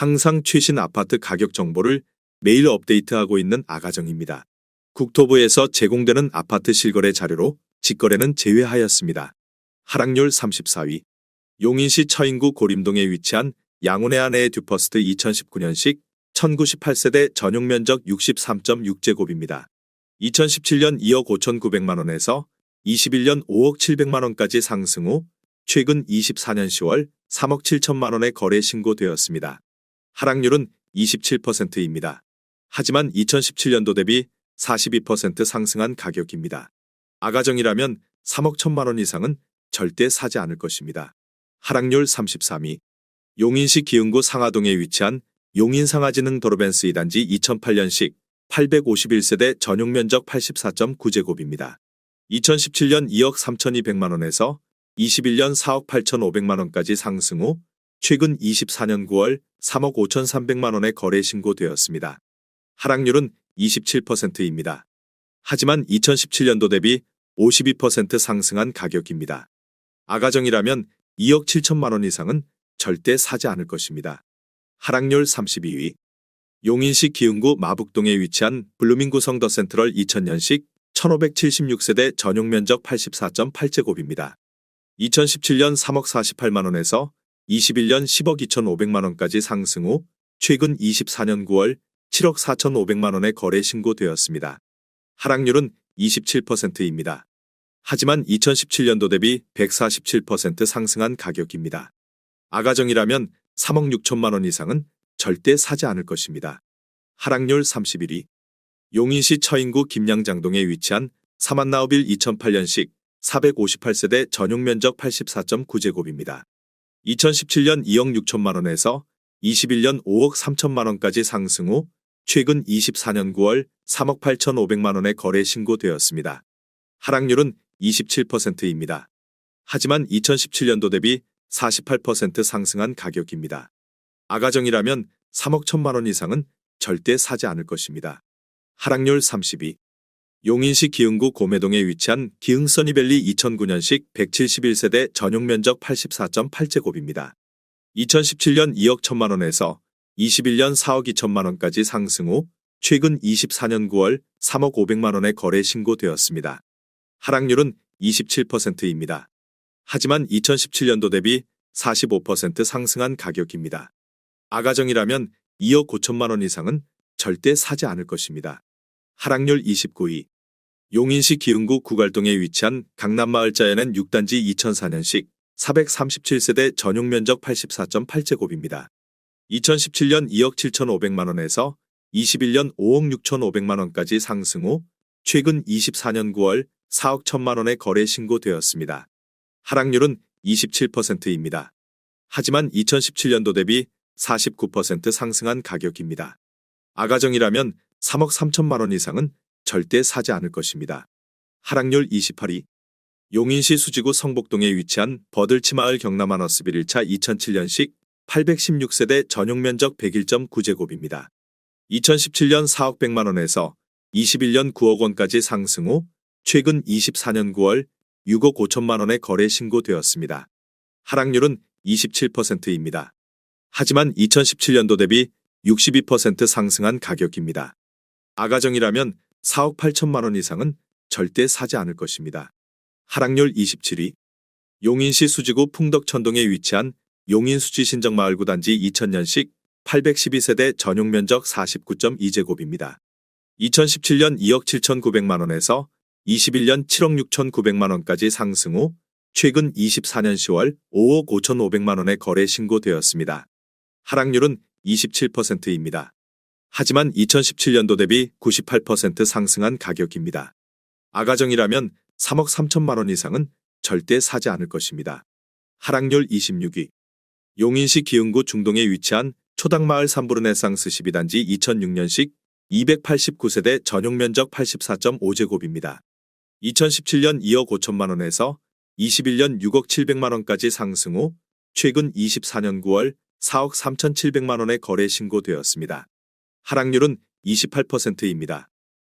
항상 최신 아파트 가격 정보를 매일 업데이트하고 있는 아가정입니다. 국토부에서 제공되는 아파트 실거래 자료로 직거래는 제외하였습니다. 하락률 34위. 용인시 처인구 고림동에 위치한 양운의 아내의 듀퍼스트 2019년식 1098세대 전용 면적 63.6제곱입니다. 2017년 2억 5,900만원에서 21년 5억 700만원까지 상승 후 최근 24년 10월 3억 7천만원에 거래 신고되었습니다. 하락률은 27%입니다. 하지만 2017년도 대비 42% 상승한 가격입니다. 아가정이라면 3억 1천만원 이상은 절대 사지 않을 것입니다. 하락률 33위. 용인시 기흥구 상하동에 위치한 용인상하진흥 도로벤스 2단지 2008년식 851세대 전용 면적 84.9제곱입니다. 2017년 2억 3,200만원에서 21년 4억 8,500만원까지 상승 후 최근 24년 9월 3억 5,300만원에 거래 신고되었습니다. 하락률은 27%입니다. 하지만 2017년도 대비 52% 상승한 가격입니다. 아가정이라면 2억 7천만원 이상은 절대 사지 않을 것입니다. 하락률 32위. 용인시 기흥구 마북동에 위치한 블루밍구 성더센트럴 2000년식 1576세대 전용 면적 84.8제곱입니다. 2017년 3억 48만원에서 21년 10억 2,500만원까지 상승 후 최근 24년 9월 7억 4,500만원에 거래 신고되었습니다. 하락률은 27%입니다. 하지만 2017년도 대비 147% 상승한 가격입니다. 아가정이라면 3억 6천만원 이상은 절대 사지 않을 것입니다. 하락률 31위. 용인시 처인구 김양장동에 위치한 사만나우빌 2008년식 458세대 전용 면적 84.9제곱입니다. 2017년 2억 6천만원에서 21년 5억 3천만원까지 상승 후 최근 24년 9월 3억 8,500만원에 거래 신고되었습니다. 하락률은 27%입니다. 하지만 2017년도 대비 48% 상승한 가격입니다. 아가정이라면 3억 1천만원 이상은 절대 사지 않을 것입니다. 하락률 32. 용인시 기흥구 고매동에 위치한 기흥서니밸리 2009년식 171세대 전용 면적 84.8제곱입니다. 2017년 2억 1천만원에서 21년 4억 2천만원까지 상승 후 최근 24년 9월 3억 500만원에 거래 신고되었습니다. 하락률은 27%입니다. 하지만 2017년도 대비 45% 상승한 가격입니다. 아가정이라면 2억 5천만원 이상은 절대 사지 않을 것입니다. 하락률 29위. 용인시 기흥구 구갈동에 위치한 강남마을자연엔 6단지 2004년식 437세대 전용 면적 84.8제곱입니다. 2017년 2억 7,500만원에서 21년 5억 6,500만원까지 상승 후 최근 24년 9월 4억 1천만원에 거래 신고되었습니다. 하락률은 27%입니다. 하지만 2017년도 대비 49% 상승한 가격입니다. 아가정이라면 3억 3천만원 이상은 절대 사지 않을 것입니다. 하락률 28위. 용인시 수지구 성복동에 위치한 버들치마을 경남하너스빌 1차 2007년식 816세대 전용 면적 101.9제곱입니다. 2017년 4억 100만원에서 21년 9억 원까지 상승 후 최근 24년 9월 6억 5천만원에 거래 신고되었습니다. 하락률은 27%입니다. 하지만 2017년도 대비 62% 상승한 가격입니다. 아가정이라면 4억 8천만원 이상은 절대 사지 않을 것입니다. 하락률 27위. 용인시 수지구 풍덕천동에 위치한 용인수지신정마을 9단지 2000년식 812세대 전용 면적 49.2제곱입니다. 2017년 2억 7,900만원에서 21년 7억 6,900만원까지 상승 후 최근 24년 10월 5억 5,500만원에 거래 신고되었습니다. 하락률은 27%입니다. 하지만 2017년도 대비 98% 상승한 가격입니다. 아가정이라면 3억 3천만원 이상은 절대 사지 않을 것입니다. 하락률 26위. 용인시 기흥구 중동에 위치한 초당마을 3부르네상스 12단지 2006년식 289세대 전용 면적 84.5제곱입니다. 2017년 2억 5천만원에서 21년 6억 700만원까지 상승 후 최근 24년 9월 4억 3,700만원에 거래 신고되었습니다. 하락률은 28%입니다.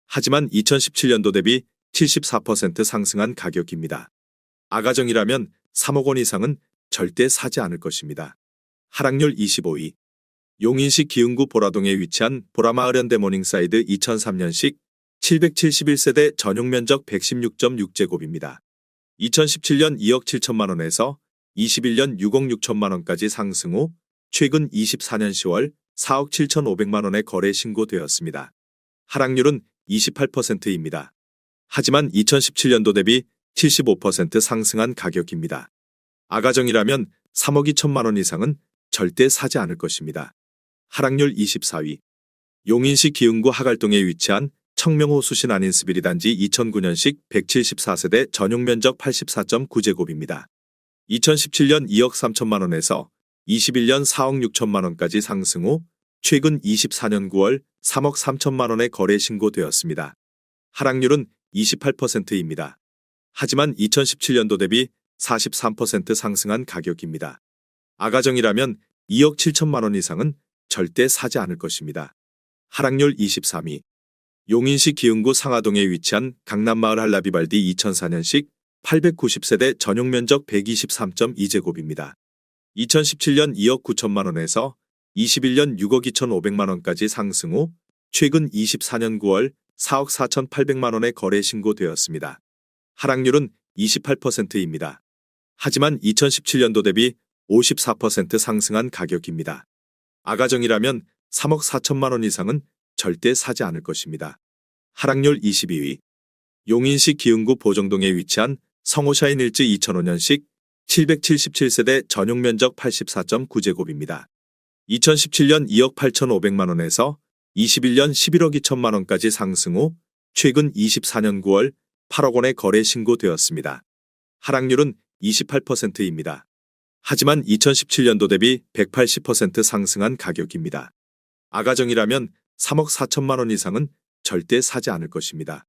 하지만 2017년도 대비 74% 상승한 가격입니다. 아가정이라면 3억 원 이상은 절대 사지 않을 것입니다. 하락률 25위. 용인시 기흥구 보라동에 위치한 보라마을 현대모닝사이드 2003년식 771세대 전용 면적 116.6제곱입니다. 2017년 2억 7천만 원에서 21년 6억 6천만 원까지 상승 후 최근 24년 10월 4억 7천5백만 원에 거래 신고되었습니다. 하락률은 28%입니다. 하지만 2017년도 대비 75% 상승한 가격입니다. 아가정이라면 3억 2천만 원 이상은 절대 사지 않을 것입니다. 하락률 24위. 용인시 기흥구 하갈동에 위치한 청명호 수신 안인스비리 단지 2009년식 174세대 전용 면적 84.9제곱입니다. 2017년 2억 3천만 원에서 21년 4억 6천만 원까지 상승 후 최근 24년 9월 3억 3천만 원에 거래 신고되었습니다. 하락률은 28%입니다. 하지만 2017년도 대비 43% 상승한 가격입니다. 아가정이라면 2억 7천만 원 이상은 절대 사지 않을 것입니다. 하락률 23위. 용인시 기흥구 상하동에 위치한 강남마을 한라비발디 2004년식 890세대 전용 면적 123.2제곱입니다. 2017년 2억 9천만 원에서 21년 6억 2천5백만 원까지 상승 후 최근 24년 9월 4억 4천8백만 원에 거래 신고되었습니다. 하락률은 28%입니다. 하지만 2017년도 대비 54% 상승한 가격입니다. 아가정이라면 3억 4천만 원 이상은 절대 사지 않을 것입니다. 하락률 22위. 용인시 기흥구 보정동에 위치한 성호샤인 일지 2005년식 777세대 전용 면적 84.9제곱입니다. 2017년 2억 8천5백만 원에서 21년 11억 2천만 원까지 상승 후 최근 24년 9월 8억 원에 거래 신고되었습니다. 하락률은 28%입니다. 하지만 2017년도 대비 180% 상승한 가격입니다. 아가정이라면 3억 4천만 원 이상은 절대 사지 않을 것입니다.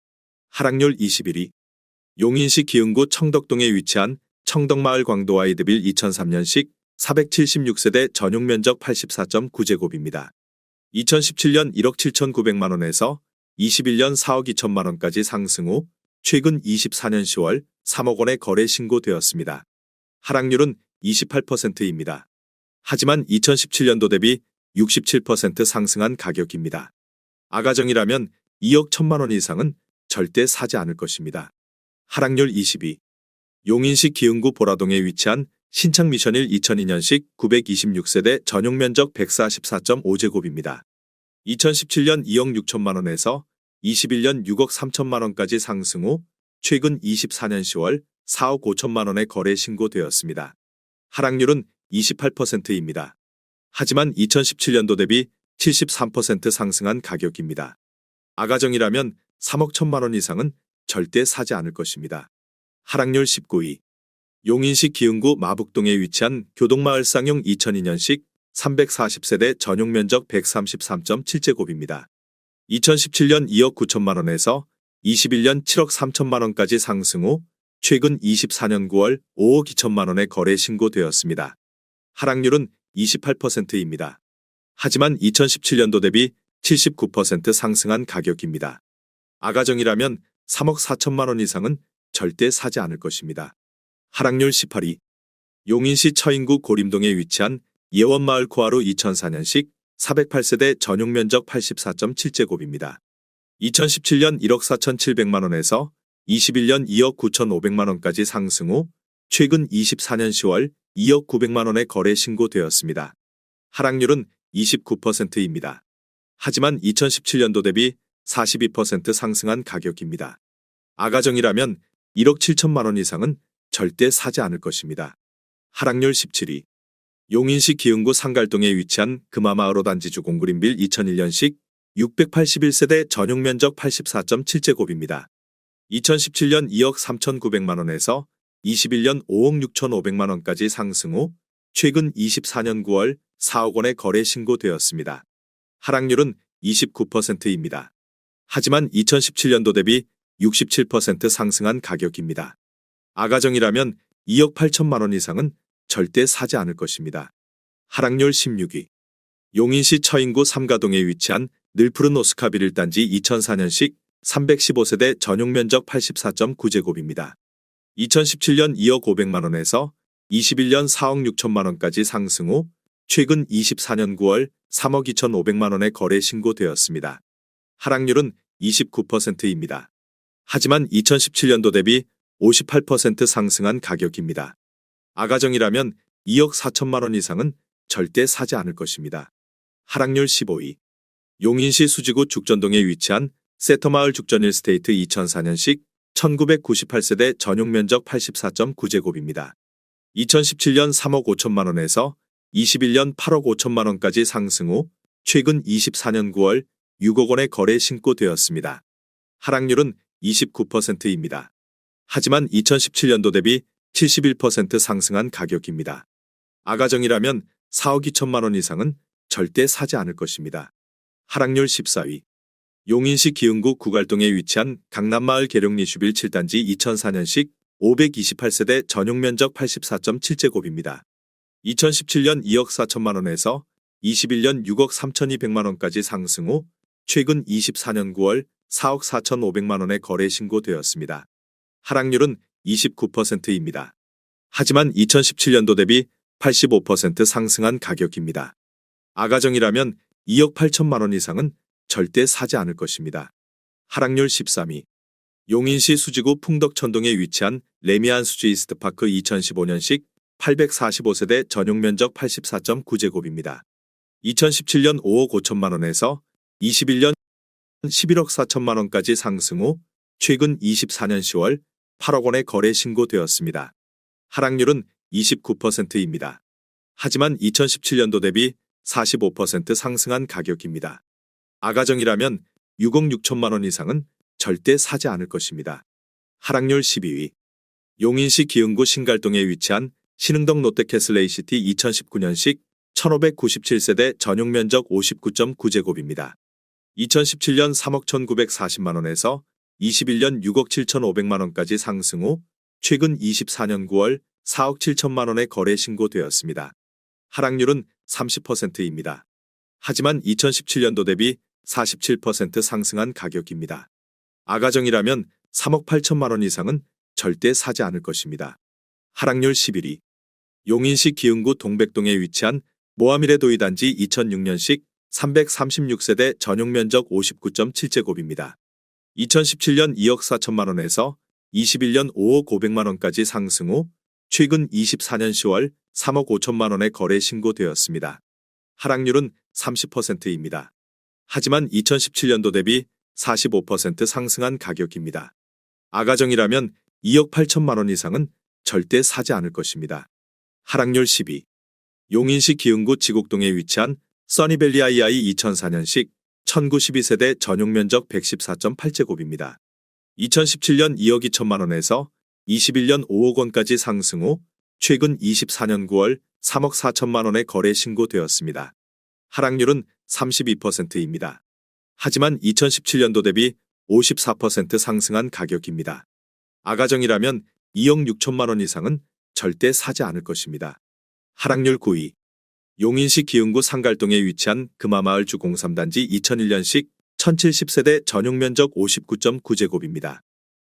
하락률 21위. 용인시 기흥구 청덕동에 위치한 청덕마을 광도 와이드빌 2003년식 476세대 전용 면적 84.9제곱입니다. 2017년 1억 7천9백만 원에서 21년 4억 2천만 원까지 상승 후 최근 24년 10월 3억 원에 거래 신고되었습니다. 하락률은 28%입니다. 하지만 2017년도 대비 67% 상승한 가격입니다. 아가정이라면 2억 1천만 원 이상은 절대 사지 않을 것입니다. 하락률 22. 용인시 기흥구 보라동에 위치한 신창미션일 2002년식 926세대 전용 면적 144.5제곱입니다. 2017년 2억 6천만 원에서 21년 6억 3천만 원까지 상승 후 최근 24년 10월 4억 5천만 원에 거래 신고되었습니다. 하락률은 28%입니다. 하지만 2017년도 대비 73% 상승한 가격입니다. 아가정이라면 3억 1천만 원 이상은 절대 사지 않을 것입니다. 하락률 19위. 용인시 기흥구 마북동에 위치한 교동마을 쌍용 2002년식 340세대 전용 면적 133.7제곱입니다. 2017년 2억 9천만 원에서 21년 7억 3천만 원까지 상승 후 최근 24년 9월 5억 2천만 원에 거래 신고되었습니다. 하락률은 28%입니다. 하지만 2017년도 대비 79% 상승한 가격입니다. 아가정이라면 3억 4천만 원 이상은 절대 사지 않을 것입니다. 하락률 18위. 용인시 처인구 고림동에 위치한 예원마을 코하루 2004년식 408세대 전용 면적 84.7제곱입니다. 2017년 1억 4천7백만 원에서 21년 2억 9천5백만 원까지 상승 후 최근 24년 10월 2억 9백만 원에 거래 신고되었습니다. 하락률은 29%입니다. 하지만 2017년도 대비 42% 상승한 가격입니다. 아가정이라면 1억 7천만 원 이상은 절대 사지 않을 것입니다. 하락률 17위. 용인시 기흥구 상갈동에 위치한 금화마을 단지주 공구림빌 2001년식 681세대 전용 면적 84.7제곱입니다. 2017년 2억 3천9백만 원에서 21년 5억 6천5백만 원까지 상승 후 최근 24년 9월 4억 원에 거래 신고되었습니다. 하락률은 29%입니다. 하지만 2017년도 대비 67% 상승한 가격입니다. 아가정이라면 2억 8천만 원 이상은 절대 사지 않을 것입니다. 하락률 16위. 용인시 처인구 삼가동에 위치한 늘푸른 오스카빌 1단지 2004년식 315세대 전용 면적 84.9제곱입니다. 2017년 2억 5백만 원에서 21년 4억 6천만 원까지 상승 후 최근 24년 9월 3억 2,500만 원의 거래 신고되었습니다. 하락률은 29%입니다. 하지만 2017년도 대비 58% 상승한 가격입니다. 아가정이라면 2억 4천만 원 이상은 절대 사지 않을 것입니다. 하락률 15위. 용인시 수지구 죽전동에 위치한 세터마을 죽전 1스테이트 2004년식 1998세대 전용 면적 84.9제곱입니다. 2017년 3억 5천만 원에서 21년 8억 5천만 원까지 상승 후 최근 24년 9월 6억 원의 거래 신고되었습니다. 하락률은 29%입니다. 하지만 2017년도 대비 71% 상승한 가격입니다. 아가정이라면 4억 2천만 원 이상은 절대 사지 않을 것입니다. 하락률 14위. 용인시 기흥구 구갈동에 위치한 강남마을 계룡 리슈빌 7단지 2004년식 528세대 전용 면적 84.7제곱입니다. 2017년 2억 4천만 원에서 21년 6억 3,200만 원까지 상승 후 최근 24년 9월 4억 4,500만 원의 거래 신고되었습니다. 하락률은 29%입니다. 하지만 2017년도 대비 85% 상승한 가격입니다. 아가정이라면 2억 8천만 원 이상은 절대 사지 않을 것입니다. 하락률 13위. 용인시 수지구 풍덕천동에 위치한 레미안 수지 이스트파크 2015년식 845세대 전용 면적 84.9제곱입니다. 2017년 5억 5천만 원에서 21년 11억 4천만 원까지 상승 후 최근 24년 10월 8억 원의 거래 신고되었습니다. 하락률은 29%입니다. 하지만 2017년도 대비 45% 상승한 가격입니다. 아가정이라면 6억 6천만 원 이상은 절대 사지 않을 것입니다. 하락률 12위. 용인시 기흥구 신갈동에 위치한 신흥동 롯데캐슬 ACT 2019년식 1597세대 전용 면적 59.9제곱입니다. 2017년 3억 1,940만 원에서 21년 6억 7,500만 원까지 상승 후 최근 24년 9월 4억 7천만 원의 거래 신고되었습니다. 하락률은 30%입니다. 하지만 2017년도 대비 47% 상승한 가격입니다. 아가정이라면 3억 8천만 원 이상은 절대 사지 않을 것입니다. 하락률 11위. 용인시 기흥구 동백동에 위치한 모하미레도이 단지 2006년식 336세대 전용 면적 59.7제곱입니다. 2017년 2억 4천만 원에서 21년 5억 500만 원까지 상승 후 최근 24년 10월 3억 5천만 원의 거래 신고되었습니다. 하락률은 30%입니다. 하지만 2017년도 대비 45% 상승한 가격입니다. 아가정이라면 2억 8천만 원 이상은 절대 사지 않을 것입니다. 하락률 10위. 용인시 기흥구 지곡동에 위치한 써니밸리 II 2004년식 1912세대 전용 면적 114.8제곱입니다. 2017년 2억 2천만 원에서 21년 5억 원까지 상승 후 최근 24년 9월 3억 4천만 원의 거래 신고되었습니다. 하락률은 32%입니다. 하지만 2017년도 대비 54% 상승한 가격입니다. 아가정이라면 2억 6천만 원 이상은 절대 사지 않을 것입니다. 하락률 9위. 용인시 기흥구 상갈동에 위치한 금화마을 주 03단지 2001년식 1070세대 전용 면적 59.9제곱입니다.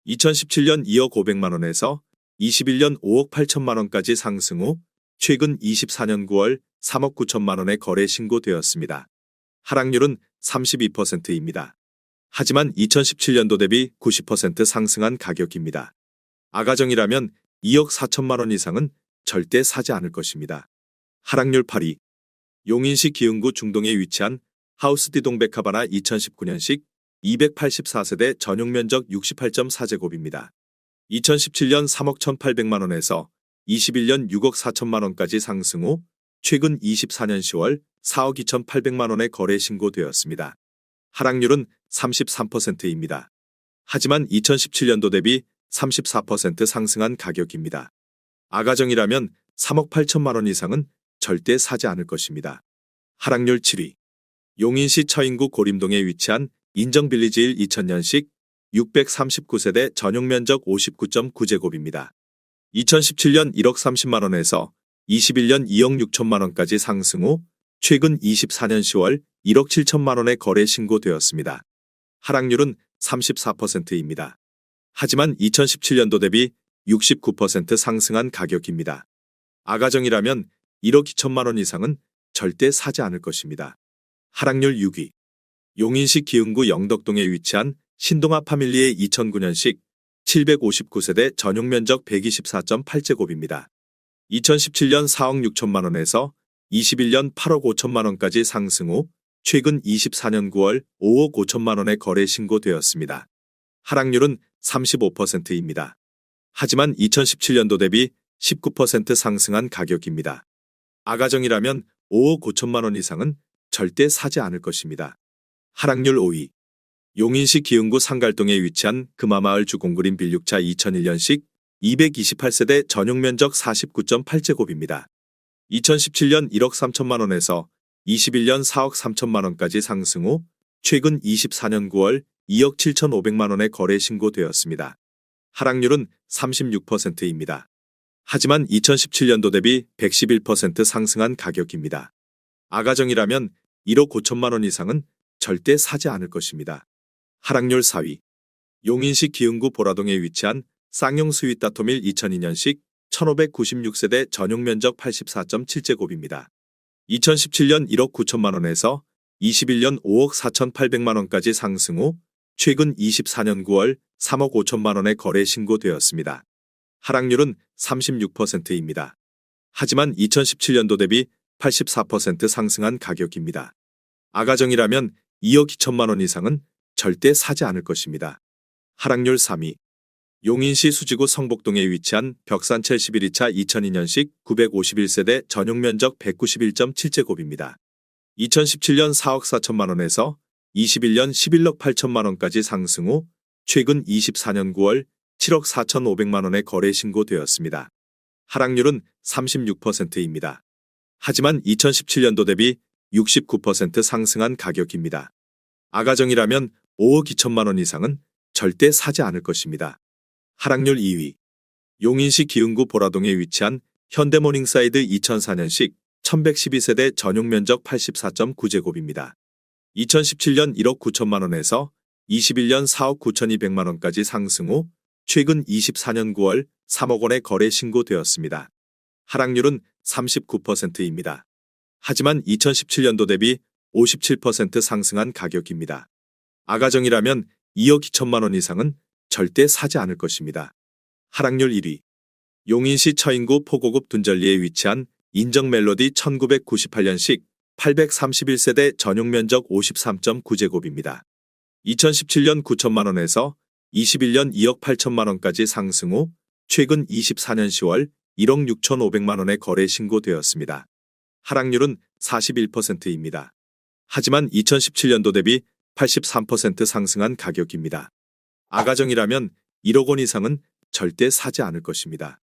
2017년 2억 500만 원에서 21년 5억 8천만 원까지 상승 후 최근 24년 9월 3억 9천만 원의 거래 신고되었습니다. 하락률은 32%입니다. 하지만 2017년도 대비 90% 상승한 가격입니다. 아가정이라면 2억 4천만 원 이상은 절대 사지 않을 것입니다. 하락률 8위. 용인시 기흥구 중동에 위치한 하우스디 동백하바나 2019년식 284세대 전용 면적 68.4제곱입니다. 2017년 3억 1,800만 원에서 21년 6억 4천만 원까지 상승 후 최근 24년 10월 4억 2,800만 원의 거래 신고되었습니다. 하락률은 33%입니다. 하지만 2017년도 대비 34% 상승한 가격입니다. 아가정이라면 3억 8천만 원 이상은 절대 사지 않을 것입니다. 하락률 7위. 용인시 처인구 고림동에 위치한 인정빌리지 1 2000년식 639세대 전용 면적 59.9제곱입니다. 2017년 1억 30만 원에서 21년 2억 6천만 원까지 상승 후 최근 24년 10월 1억 7천만 원의 거래 신고되었습니다. 하락률은 34%입니다. 하지만 2017년도 대비 69% 상승한 가격입니다. 아가정이라면 1억 2천만 원 이상은 절대 사지 않을 것입니다. 하락률 6위. 용인시 기흥구 영덕동에 위치한 신동아 파밀리의 2009년식 759세대 전용면적 124.8제곱입니다. 2017년 4억 6천만 원에서 21년 8억 5천만 원까지 상승 후 최근 24년 9월 5억 5천만 원에 거래 신고되었습니다. 하락률은 35%입니다. 하지만 2017년도 대비 19% 상승한 가격입니다. 아가정이라면 5억 5천만 원 이상은 절대 사지 않을 것입니다. 하락률 5위. 용인시 기흥구 상갈동에 위치한 금화마을 주공그린 빌육차 2001년식 228세대 전용면적 49.8제곱입니다. 2017년 1억 3천만 원에서 21년 4억 3천만 원까지 상승 후 최근 24년 9월 2억 7천5백만 원에 거래 신고되었습니다. 하락률은 36%입니다. 하지만 2017년도 대비 111% 상승한 가격입니다. 아가정이라면 1억 5천만 원 이상은 절대 사지 않을 것입니다. 하락률 4위. 용인시 기흥구 보라동에 위치한 쌍용 스윗다토밀 2002년식 1596세대 전용면적 84.7제곱입니다. 2017년 1억 9천만 원에서 21년 5억 4천8백만 원까지 상승 후 최근 24년 9월 3억 5천만 원에 거래 신고되었습니다. 하락률은 36%입니다. 하지만 2017년도 대비 84% 상승한 가격입니다. 아가정이라면 2억 2천만 원 이상은 절대 사지 않을 것입니다. 하락률 3위. 용인시 수지구 성복동에 위치한 벽산 71차 2002년식 951세대 전용면적 191.7제곱입니다. 2017년 4억 4천만 원에서 21년 11억 8천만 원까지 상승 후 최근 24년 9월 7억 4천5백만 원에 거래 신고되었습니다. 하락률은 36%입니다. 하지만 2017년도 대비 69% 상승한 가격입니다. 아가정이라면 5억 2천만 원 이상은 절대 사지 않을 것입니다. 하락률 2위. 용인시 기흥구 보라동에 위치한 현대모닝사이드 2004년식 1112세대 전용면적 84.9제곱입니다. 2017년 1억 9천만 원에서 21년 4억 9천2백만 원까지 상승 후 최근 24년 9월 3억 원에 거래 신고되었습니다. 하락률은 39%입니다. 하지만 2017년도 대비 57% 상승한 가격입니다. 아가정이라면 2억 2천만 원 이상은 절대 사지 않을 것입니다. 하락률 1위. 용인시 처인구 포고급 둔절리에 위치한 인정멜로디 1998년식 831세대 전용면적 53.9제곱입니다. 2017년 9천만 원에서 21년 2억 8천만 원까지 상승 후 최근 24년 10월 1억 6천5백만 원에 거래 신고되었습니다. 하락률은 41%입니다. 하지만 2017년도 대비 83% 상승한 가격입니다. 아가정이라면 1억 원 이상은 절대 사지 않을 것입니다.